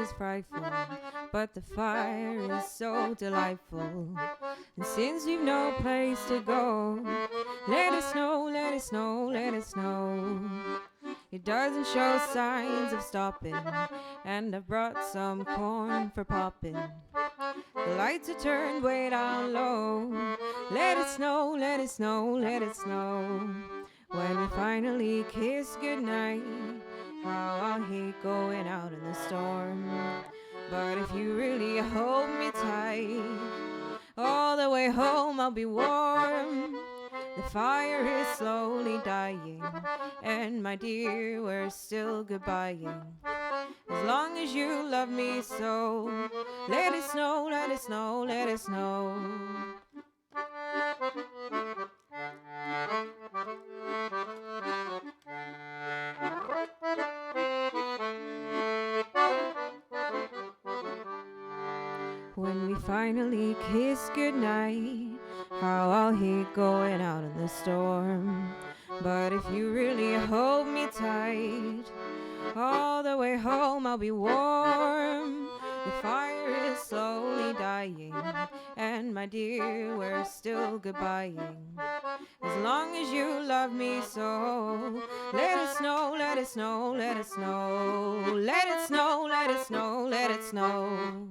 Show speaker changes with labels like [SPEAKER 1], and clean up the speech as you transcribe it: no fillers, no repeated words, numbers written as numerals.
[SPEAKER 1] is frightful, but the fire is so delightful. And since we've no place to go, let it snow, let it snow, let it snow. It doesn't show signs of stopping, and I brought some corn for popping. The lights are turned way down low. Let it snow, let it snow, let it snow. When we finally kiss goodnight, how I hate going out in the storm. But if you really hold me tight, all the way home I'll be warm. The fire is slowly dying, and my dear, we're still goodbying. As long as you love me so, let it snow, let it snow, let it snow. When we finally kiss goodnight, how I'll hate going out in the storm. But if you really hold me tight, all the way home I'll be warm. The fire is slowly dying, and my dear, we're still goodbying. As long as you love me so, let it snow, let it snow, let it snow. Let it snow, let it snow, let it snow.